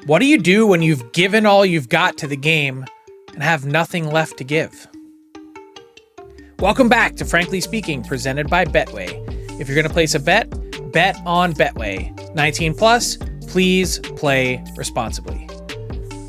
What do you do when you've given all you've got to the game and have nothing left to give? Welcome back to Frankly Speaking, presented by Betway. If you're going to place a bet, bet on Betway. 19 plus, please play responsibly.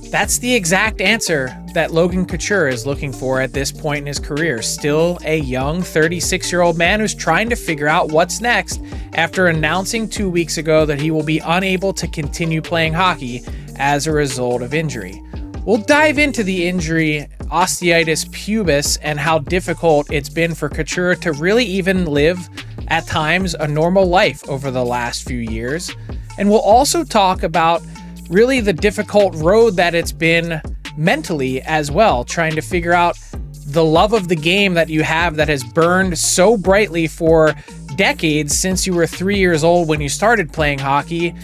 That's the exact answer that Logan Couture is looking for at this point in his career. Still a young 36-year-old man who's trying to figure out what's next after announcing 2 weeks ago that he will be unable to continue playing hockey as a result of injury. We'll dive into the injury, osteitis pubis, and how difficult it's been for Couture to really even live, at times, a normal life over the last few years. And we'll also talk about really the difficult road that it's been mentally as well, trying to figure out the love of the game that you have that has burned so brightly for decades since you were 3 years old when you started playing hockey,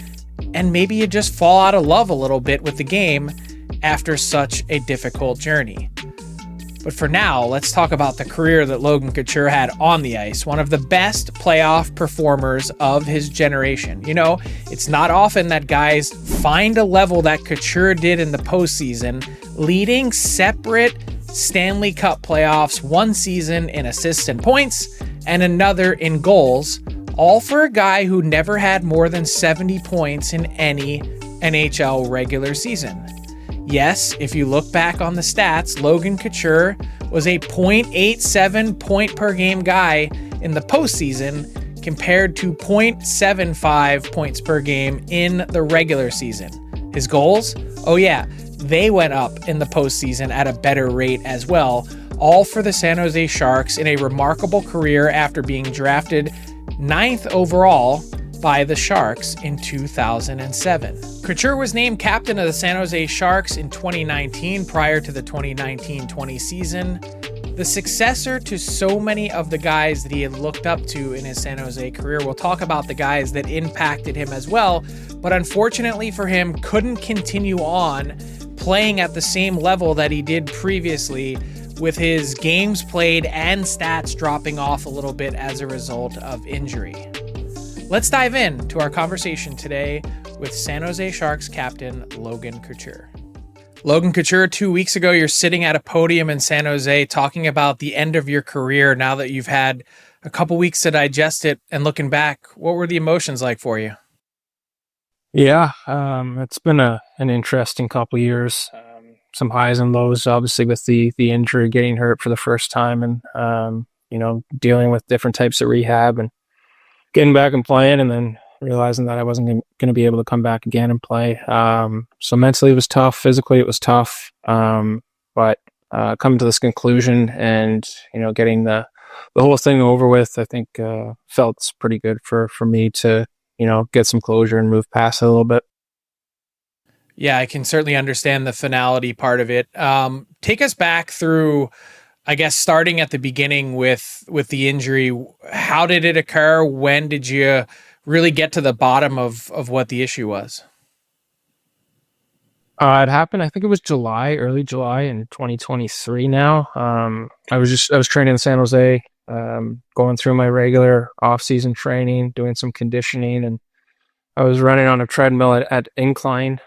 and maybe you just fall out of love a little bit with the game after such a difficult journey. But for now, let's talk about the career that Logan Couture had on the ice, one of the best playoff performers of his generation. You know, it's not often that guys find a level that Couture did in the postseason, leading separate Stanley Cup playoffs, one season in assists and points, and another in goals, all for a guy who never had more than 70 points in any NHL regular season. Yes, if you look back on the stats, Logan Couture was a .87 point per game guy in the postseason compared to .75 points per game in the regular season. His goals? Oh yeah, they went up in the postseason at a better rate as well, all for the San Jose Sharks in a remarkable career after being drafted 9th overall by the Sharks in 2007. Couture was named captain of the San Jose Sharks in 2019 prior to the 2019-20 season, the successor to so many of the guys that he had looked up to in his San Jose career. We'll talk about the guys that impacted him as well, but unfortunately for him, couldn't continue on playing at the same level that he did previously, with his games played and stats dropping off a little bit as a result of injury. Let's dive in to our conversation today with San Jose Sharks captain Logan Couture. Logan Couture, 2 weeks ago, you're sitting at a podium in San Jose talking about the end of your career now that you've had a couple weeks to digest it, and looking back, what were the emotions like for you? Yeah, it's been an interesting couple of years. Some highs and lows, obviously, with the injury, getting hurt for the first time, and dealing with different types of rehab and getting back and playing, and then realizing that I wasn't going to be able to come back again and play. So mentally it was tough. Physically it was tough. But coming to this conclusion and, getting the whole thing over with, I think felt pretty good for me to, get some closure and move past it a little bit. Yeah, I can certainly understand the finality part of it. Take us back through, I guess, starting at the beginning with the injury. How did it occur? When did you really get to the bottom of what the issue was? It happened, I think it was early July in 2023 now. I was training in San Jose, going through my regular off-season training, doing some conditioning, and I was running on a treadmill at incline,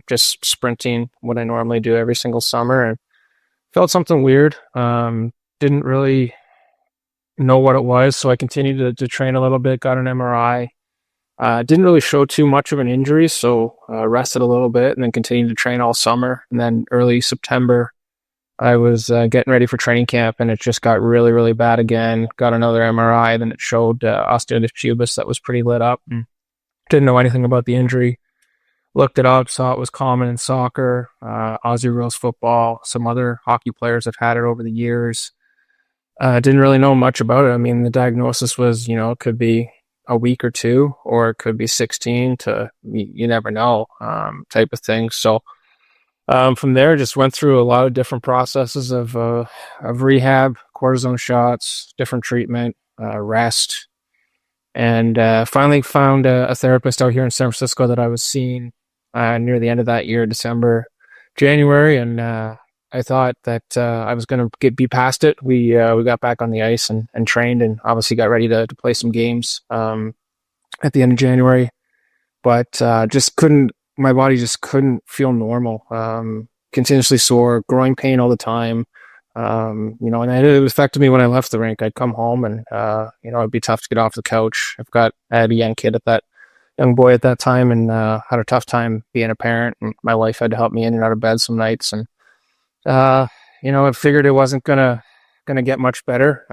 just sprinting, what I normally do every single summer, and felt something weird. Didn't really know what it was, so I continued to train a little bit, got an MRI. Didn't really show too much of an injury, so rested a little bit and then continued to train all summer. And then early September, I was getting ready for training camp, and it just got really, really bad again. Got another MRI, then it showed osteitis pubis that was pretty lit up. And didn't know anything about the injury. Looked it up, saw it was common in soccer, Aussie rules football. Some other hockey players have had it over the years. Didn't really know much about it. I mean, the diagnosis was, it could be a week or two, or it could be 16 to, you never know, type of thing. So from there, just went through a lot of different processes of rehab, cortisone shots, different treatment, rest, and finally found a therapist out here in San Francisco that I was seeing near the end of that year, December, January, and I thought that I was going to be past it. We got back on the ice and trained, and obviously got ready to play some games at the end of January, but just couldn't my body just couldn't feel normal. Continuously sore, growing pain all the time. And it affected me when I left the rink. I'd come home and, it'd be tough to get off the couch. I had a young boy at that time, and had a tough time being a parent. And my wife had to help me in and out of bed some nights. And, I figured it wasn't gonna get much better,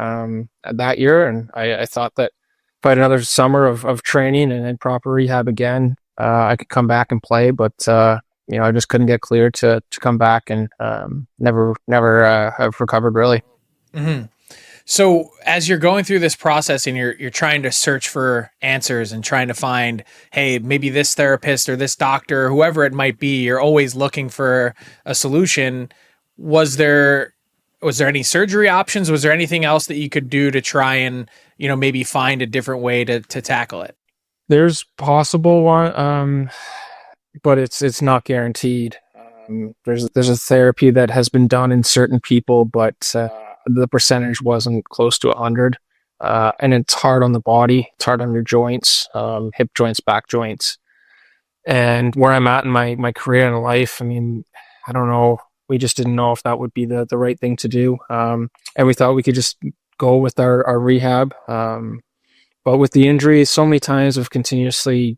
that year. And I thought that if I had another summer of training and then proper rehab again, I could come back and play. But, I just couldn't get cleared to come back, and never have recovered really. Mm-hmm. So as you're going through this process and you're trying to search for answers and trying to find, hey, maybe this therapist or this doctor, whoever it might be, you're always looking for a solution. Was there any surgery options? Was there anything else that you could do to try and, maybe find a different way to tackle it? There's possible one, but it's not guaranteed. There's a therapy that has been done in certain people, but the percentage wasn't close to 100. And it's hard on the body. It's hard on your joints, hip joints, back joints. And where I'm at in my career and life, I mean, I don't know. We just didn't know if that would be the right thing to do. And we thought we could just go with our rehab. But with the injury, so many times of continuously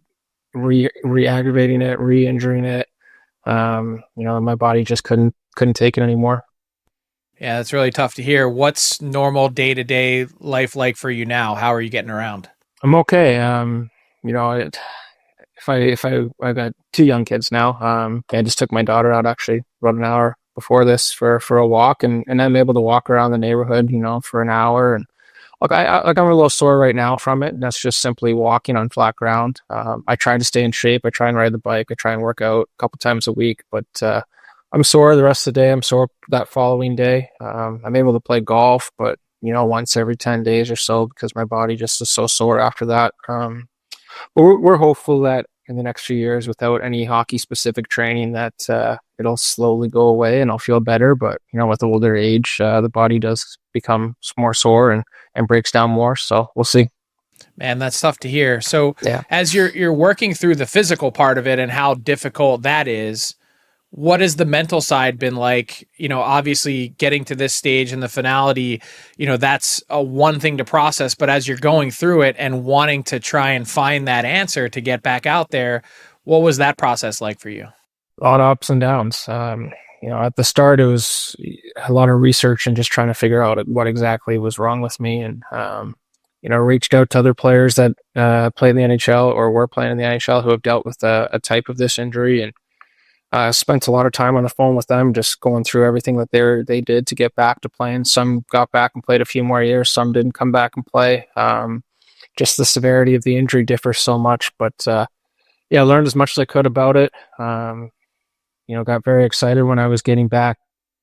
re-aggravating it, re-injuring it, my body just couldn't take it anymore. Yeah, that's really tough to hear. What's normal day-to-day life like for you now? How are you getting around? I'm okay. I got two young kids now. I just took my daughter out actually about an hour before this for a walk, and I'm able to walk around the neighborhood, for an hour. And I'm a little sore right now from it. And that's just simply walking on flat ground. I try to stay in shape. I try and ride the bike. I try and work out a couple times a week, but I'm sore the rest of the day. I'm sore that following day. I'm able to play golf, but once every 10 days or so, because my body just is so sore after that. But we're hopeful that in the next few years, without any hockey specific training, that it'll slowly go away and I'll feel better. But with older age, the body does become more sore and breaks down more. So we'll see. Man, that's tough to hear. So Yeah. As you're working through the physical part of it and how difficult that is, what has the mental side been like? Obviously getting to this stage and the finality, that's a one thing to process, but as you're going through it and wanting to try and find that answer to get back out there, what was that process like for you? A lot of ups and downs. At the start, it was a lot of research and just trying to figure out what exactly was wrong with me. And, reached out to other players that play in the NHL or were playing in the NHL who have dealt with a type of this injury. And spent a lot of time on the phone with them, just going through everything that they did to get back to playing. Some got back and played a few more years. Some didn't come back and play. Just the severity of the injury differs so much. But I learned as much as I could about it. Got very excited when I was getting back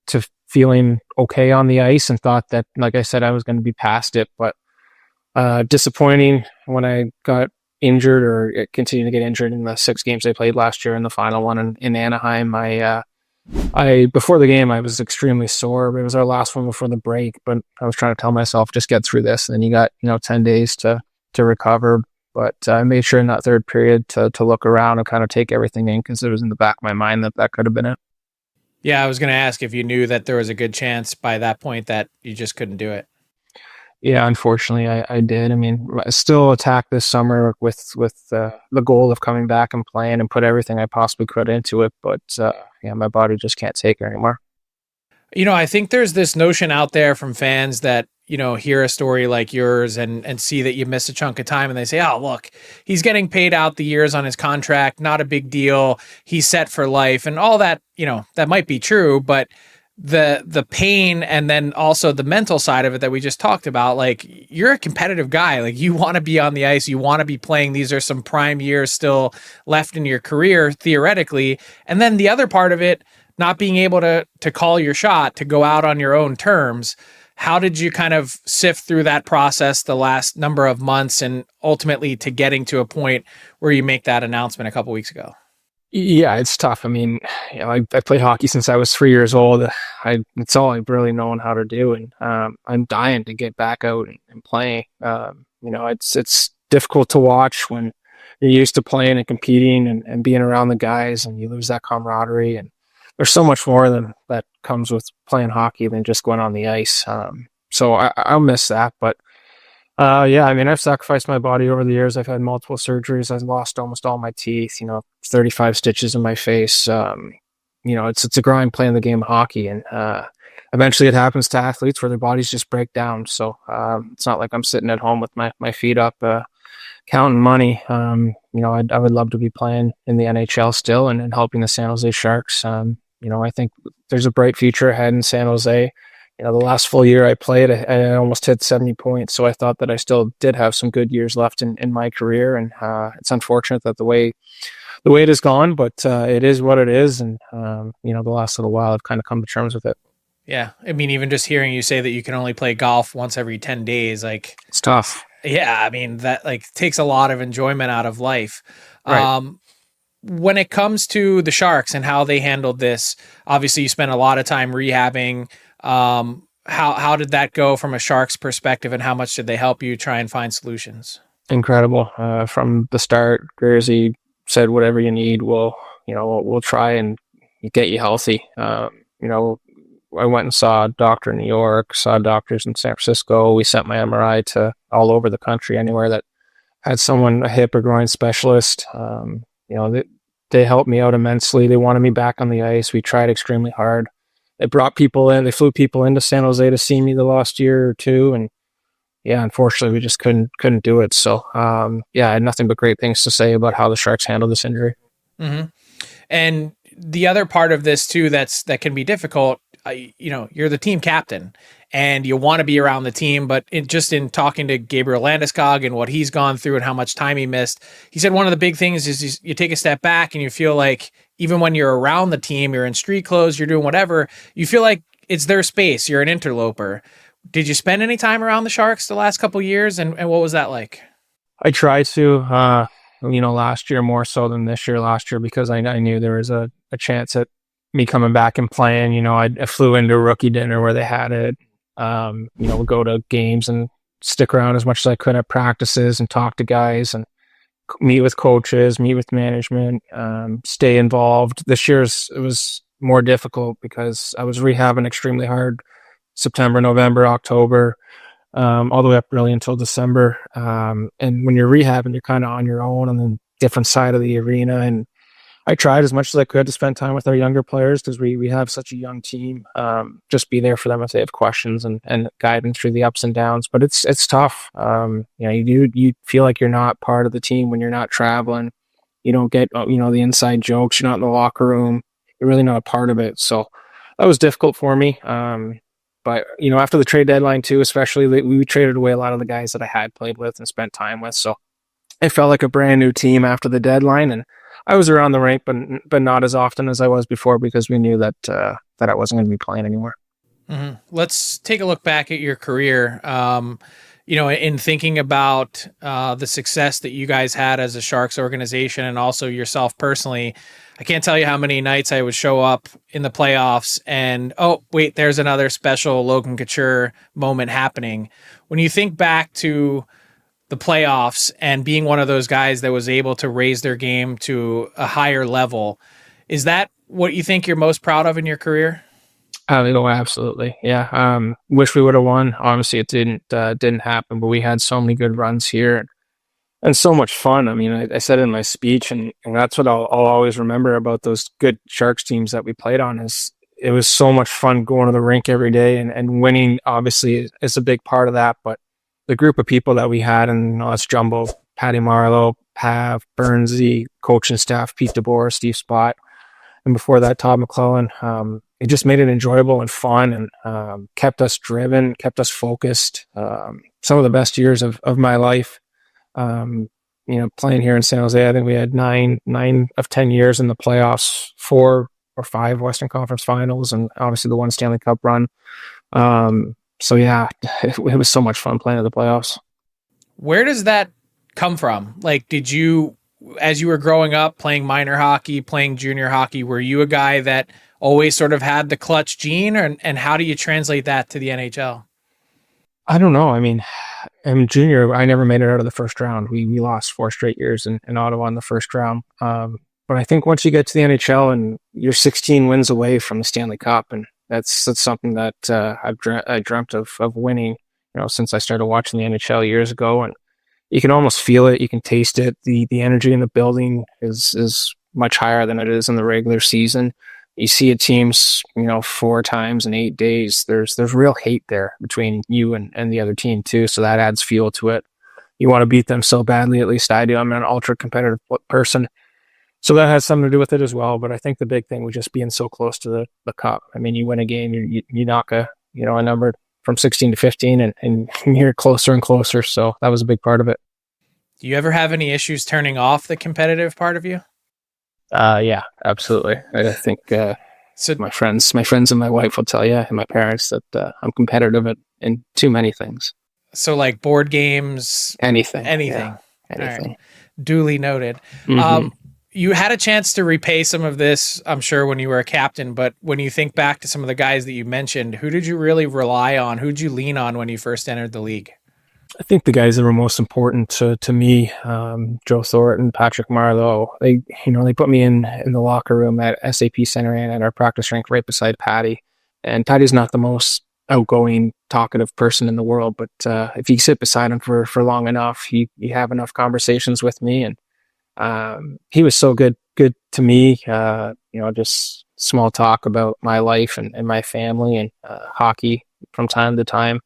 to feeling okay on the ice and thought that, like I said, I was going to be past it. But disappointing when I got injured or continued to get injured in the 6 games I played last year in the final one in Anaheim. I before the game I was extremely sore. It was our last one before the break, but I was trying to tell myself just get through this, and then you got 10 days to recover. But I made sure in that third period to look around and kind of take everything in, because it was in the back of my mind that could have been it. Yeah, I was going to ask if you knew that there was a good chance by that point that you just couldn't do it. Yeah, unfortunately, I did. I mean, I still attacked this summer with the goal of coming back and playing and put everything I possibly could into it. But my body just can't take it anymore. I think there's this notion out there from fans that, hear a story like yours and see that you missed a chunk of time and they say, oh, look, he's getting paid out the years on his contract. Not a big deal. He's set for life and all that, that might be true, but the pain and then also the mental side of it that we just talked about, like you're a competitive guy, like you want to be on the ice, you want to be playing. These are some prime years still left in your career, theoretically. And then the other part of it, not being able to call your shot, to go out on your own terms. How did you kind of sift through that process the last number of months and ultimately to getting to a point where you make that announcement a couple weeks ago? Yeah, it's tough. I mean, I played hockey since I was 3 years old. It's all I've really known how to do, and I'm dying to get back out and play. It's difficult to watch when you're used to playing and competing and being around the guys, and you lose that camaraderie. And there's so much more than that comes with playing hockey than just going on the ice. So I'll miss that. But yeah, I mean, I've sacrificed my body over the years. I've had multiple surgeries. I've lost almost all my teeth, 35 stitches in my face. It's a grind playing the game of hockey. And eventually it happens to athletes where their bodies just break down. So it's not like I'm sitting at home with my feet up counting money. I would love to be playing in the NHL still and helping the San Jose Sharks. I think there's a bright future ahead in San Jose. The last full year I played, I almost hit 70 points. So I thought that I still did have some good years left in my career. And it's unfortunate that the way it has gone, but it is what it is. And, the last little while I've kind of come to terms with it. Yeah. I mean, even just hearing you say that you can only play golf once every 10 days, like it's tough. Yeah. I mean, that takes a lot of enjoyment out of life. Right. When it comes to the Sharks and how they handled this, obviously you spent a lot of time rehabbing. How did that go from a Sharks perspective, and how much did they help you try and find solutions? Incredible. From the start, Gersey said, whatever you need, we'll try and get you healthy. I went and saw a doctor in New York, saw doctors in San Francisco. We sent my MRI to all over the country, anywhere that had a hip or groin specialist. They helped me out immensely. They wanted me back on the ice. We tried extremely hard. They brought people in. They flew people into San Jose to see me the last year or two, and yeah, unfortunately, we just couldn't do it. So, I had nothing but great things to say about how the Sharks handled this injury. Mm-hmm. And the other part of this too, that can be difficult. You're the team captain, and you want to be around the team. But in talking to Gabriel Landeskog and what he's gone through and how much time he missed, he said one of the big things is you take a step back and you feel like even when you're around the team, you're in street clothes, you're doing whatever, you feel like it's their space. You're an interloper. Did you spend any time around the Sharks the last couple of years, and what was that like? I tried to, last year more so than this year. Last year because I knew there was a chance at me coming back and playing. I flew into a rookie dinner where they had it. We'd go to games and stick around as much as I could at practices and talk to guys and meet with coaches, meet with management, stay involved. This year's it was more difficult because I was rehabbing extremely hard September, November, October, all the way up really until December. And when you're rehabbing, you're kind of on your own on the different side of the arena. And I tried as much as I could to spend time with our younger players because we have such a young team. Just be there for them if they have questions and guide them through the ups and downs. But it's tough. You feel like you're not part of the team when you're not traveling. You don't get the inside jokes. You're not in the locker room. You're really not a part of it. So that was difficult for me. But after the trade deadline too, especially we traded away a lot of the guys that I had played with and spent time with. So it felt like a brand new team after the deadline, and I was around the rink, but not as often as I was before because we knew that I wasn't going to be playing anymore. Mm-hmm. Let's take a look back at your career. In thinking about the success that you guys had as a Sharks organization and also yourself personally, I can't tell you how many nights I would show up in the playoffs and, oh, wait, there's another special Logan Couture moment happening. When you think back to the playoffs and being one of those guys that was able to raise their game to a higher level, is that what you think you're most proud of in your career? Absolutely. Yeah. Wish we would have won. Obviously it didn't happen, but we had so many good runs here and so much fun. I mean, I said it in my speech and that's what I'll always remember about those good Sharks teams that we played on is it was so much fun going to the rink every day and winning obviously is a big part of that, but the group of people that we had and that's Jumbo, Patty Marleau, Pav, Burnsy, coaching staff, Pete DeBoer, Steve Spott, and before that, Todd McClellan. It just made it enjoyable and fun and kept us driven, kept us focused. Some of the best years of my life, playing here in San Jose. I think we had 9 of 10 years in the playoffs, 4 or 5 Western Conference finals, and obviously the one Stanley Cup run. So yeah, it was so much fun playing in the playoffs. Where does that come from? Like, did you, as you were growing up, playing minor hockey, playing junior hockey, were you a guy that always sort of had the clutch gene, and how do you translate that to the NHL? I don't know. I mean, in junior, I never made it out of the first round. We lost 4 straight years in Ottawa in the first round. But I think once you get to the NHL and you're 16 wins away from the Stanley Cup, and that's something that I dreamt of winning, since I started watching the NHL years ago. And you can almost feel it, you can taste it. The energy in the building is much higher than it is in the regular season. You see it teams, 4 times in 8 days. There's real hate there between you and the other team too. So that adds fuel to it. You want to beat them so badly, at least I do. I'm an ultra competitive person. So that has something to do with it as well. But I think the big thing was just being so close to the cup. I mean, you win a game, you knock a number from 16 to 15 and you're closer and closer. So that was a big part of it. Do you ever have any issues turning off the competitive part of you? Yeah, absolutely. I think So my friends and my wife will tell you, and my parents, that I'm competitive in too many things. like board games, Anything. anything. Yeah, anything. All right. Duly noted. Mm-hmm. You had a chance to repay some of this, I'm sure, when you were a captain, but when you think back to some of the guys that you mentioned, who did you really rely on? Who did you lean on when you first entered the league? I think the guys that were most important to me, Joe Thornton, Patrick Marleau, they put me in the locker room at SAP Center and at our practice rink right beside Patty. And Patty's not the most outgoing, talkative person in the world, but if you sit beside him for long enough, you have enough conversations with me. And he was so good to me. Just small talk about my life and my family and hockey from time to time.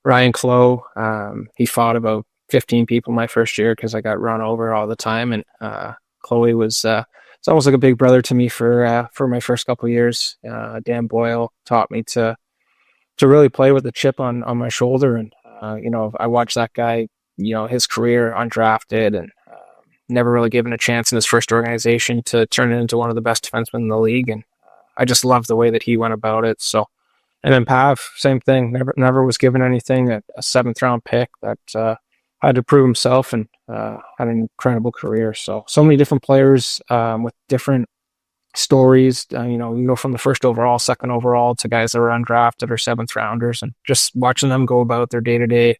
Ryan Clough, he fought about 15 people my first year because I got run over all the time. And Chloe was it's almost like a big brother to me for my first couple of years. Dan Boyle taught me to really play with a chip on my shoulder. And I watched that guy, his career undrafted and never really given a chance in his first organization to turn it into one of the best defensemen in the league. And I just loved the way that he went about it. So. And then Pav, same thing. Never was given anything. A 7th-round pick that had to prove himself and had an incredible career. So many different players with different stories. You go from the first overall, second overall to guys that were undrafted or 7th-rounders, and just watching them go about their day-to-day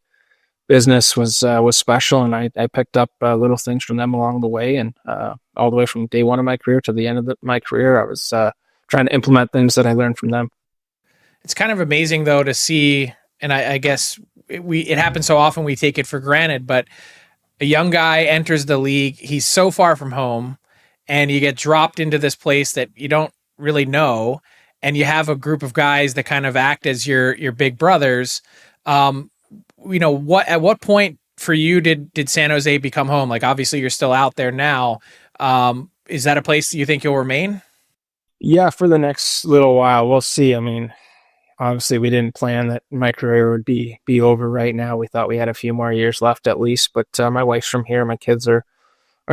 business was special. And I picked up little things from them along the way, and all the way from day one of my career to the end of my career, I was trying to implement things that I learned from them. It's kind of amazing though to see, and I guess it happens so often we take it for granted, but a young guy enters the league, he's so far from home, and you get dropped into this place that you don't really know, and you have a group of guys that kind of act as your big brothers. At what point for you did San Jose become home? Like, obviously you're still out there now. Is that a place that you think you'll remain? Yeah, for the next little while, we'll see. I mean, obviously, we didn't plan that my career would be over right now. We thought we had a few more years left at least. But my wife's from here. My kids are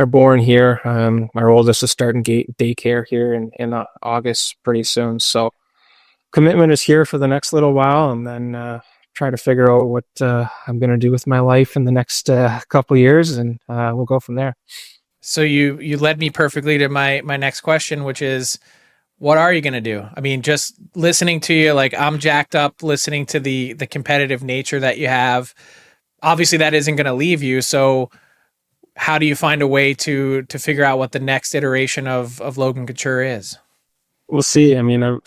born here. Our oldest is starting daycare here in August pretty soon. So commitment is here for the next little while, and then try to figure out what I'm going to do with my life in the next couple of years, and we'll go from there. So you led me perfectly to my next question, which is, what are you going to do? I mean, just listening to you, like, I'm jacked up listening to the competitive nature that you have. Obviously that isn't going to leave you. So how do you find a way to figure out what the next iteration of Logan Couture is? We'll see. I mean, I've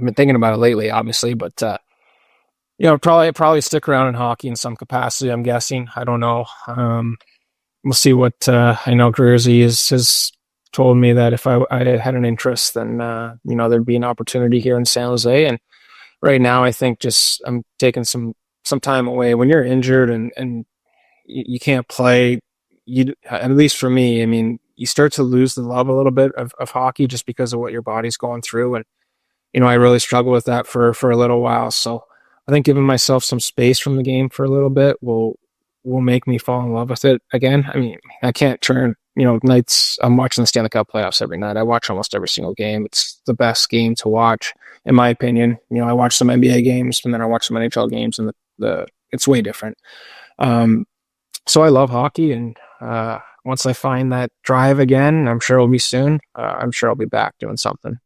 been thinking about it lately, obviously, but probably stick around in hockey in some capacity, I'm guessing. I don't know. We'll see what I know. Greerzy has told me that if I had an interest, then there'd be an opportunity here in San Jose. And right now, I think just I'm taking some time away. When you're injured and you can't play, at least for me, I mean, you start to lose the love a little bit of hockey just because of what your body's going through. And I really struggle with that for a little while. So I think giving myself some space from the game for a little bit will make me fall in love with it again. I mean, I can't turn. Nights I'm watching the Stanley Cup playoffs every night. I watch almost every single game. It's the best game to watch, in my opinion. I watch some NBA games and then I watch some NHL games, and it's way different. So I love hockey, and once I find that drive again, I'm sure it'll be soon. I'm sure I'll be back doing something.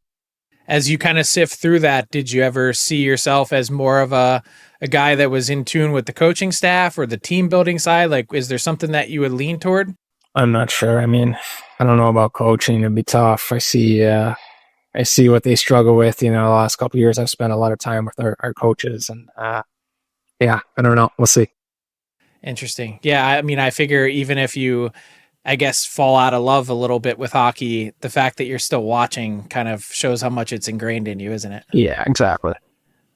As you kind of sift through that, did you ever see yourself as more of a a guy that was in tune with the coaching staff or the team building side? Like, is there something that you would lean toward? I'm not sure. I mean, I don't know about coaching. It'd be tough. I see what they struggle with. The last couple of years, I've spent a lot of time with our coaches, and yeah, I don't know. We'll see. Interesting. Yeah, I mean, I figure even if you, I guess, fall out of love a little bit with hockey, the fact that you're still watching kind of shows how much it's ingrained in you, isn't it? Yeah, exactly.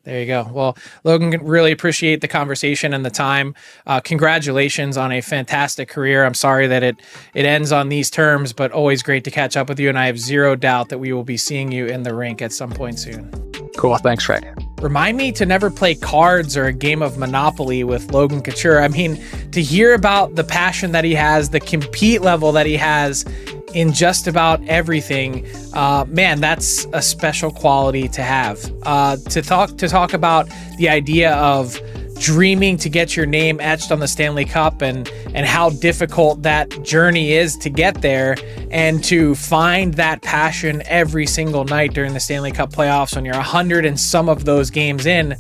There you go. Well, Logan, really appreciate the conversation and the time. Congratulations on a fantastic career. I'm sorry that it ends on these terms, but always great to catch up with you. And I have zero doubt that we will be seeing you in the rink at some point soon. Cool. Thanks, Fred. Remind me to never play cards or a game of Monopoly with Logan Couture. I mean, to hear about the passion that he has, the compete level that he has in just about everything, man, that's a special quality to have. To talk about the idea of dreaming to get your name etched on the Stanley Cup and how difficult that journey is to get there, and to find that passion every single night during the Stanley Cup playoffs when you're 100 and some of those games in.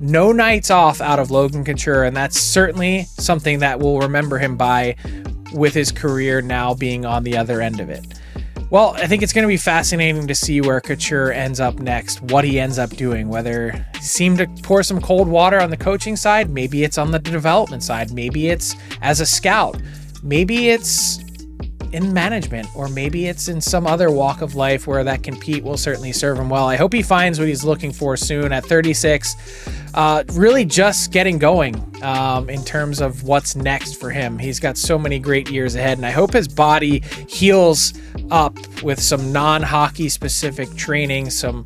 No nights off out of Logan Couture, and that's certainly something that we'll remember him by, with his career now being on the other end of it. Well, I think it's going to be fascinating to see where Couture ends up next, what he ends up doing, whether he seemed to pour some cold water on the coaching side, maybe it's on the development side, maybe it's as a scout, maybe it's in management, or maybe it's in some other walk of life where that compete will certainly serve him well. I hope he finds what he's looking for soon at 36. Really just getting going in terms of what's next for him. He's got so many great years ahead, and I hope his body heals up with some non-hockey specific training, some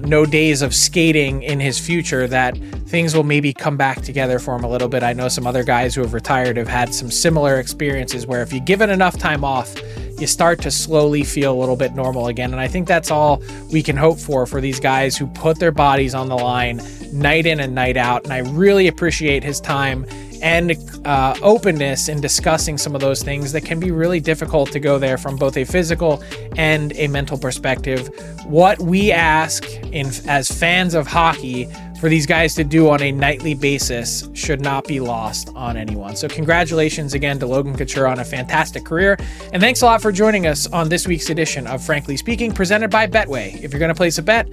no days of skating in his future, that things will maybe come back together for him a little bit. I know some other guys who have retired have had some similar experiences where if you give it enough time off, you start to slowly feel a little bit normal again. And I think that's all we can hope for these guys who put their bodies on the line night in and night out. And I really appreciate his time and openness in discussing some of those things that can be really difficult to go there from both a physical and a mental perspective. What we ask as fans of hockey for these guys to do on a nightly basis should not be lost on anyone. So congratulations again to Logan Couture on a fantastic career. And thanks a lot for joining us on this week's edition of Frankly Speaking, presented by Betway. If you're going to place a bet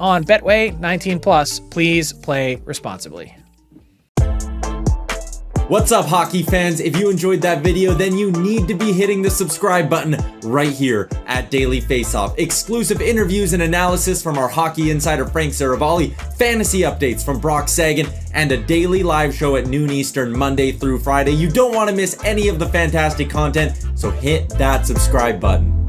on Betway 19+. Please play responsibly. What's up, hockey fans? If you enjoyed that video, then you need to be hitting the subscribe button right here at Daily Faceoff. Exclusive interviews and analysis from our hockey insider Frank Saravalli, fantasy updates from Brock Sagan, and a daily live show at noon Eastern Monday through Friday. You don't want to miss any of the fantastic content, so hit that subscribe button.